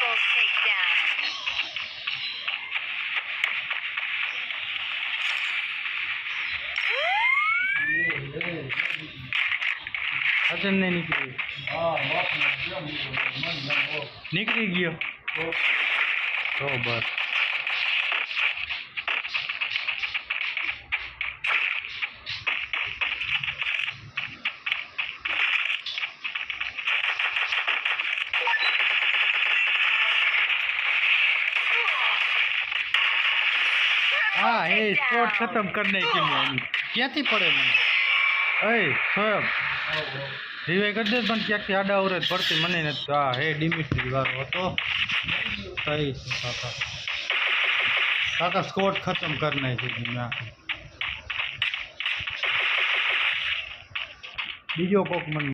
Double takedown. Achan ને નીકળી નીકળી ગયો તો બસ हाँ ये स्पोर्ट खत्म करने की नहीं क्या थी पड़े मैंने अरे सोएब रिवे कर दे पण क्या क्या आड़ा औरत पड़ती मने न हाँ हे डिमिट्री वारो तो सही से काका काका स्कोर खत्म करने की मैं बीजो कोक मन